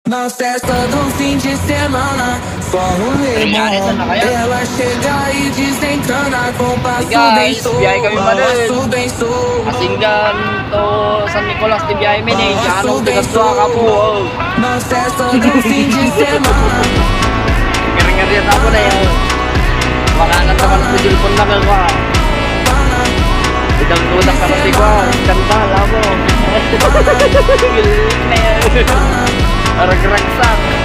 Na festa do fim de semana, só um Nangyari limão. sana kaya? Ela chega e desencana com passo bem Guys, biyahe kami pa rin. passo bem Asinggan to San Nicolas de biyahe min eh. Janong tigadwa ka po. Oh. Na festa do fim de semana. Ngeri-ngeri ako na yan. Makanan naman sa jilpon na ka. Idang-dudak ka na ko. Kanta, labo. Gilin na yan. Arag-ragsak.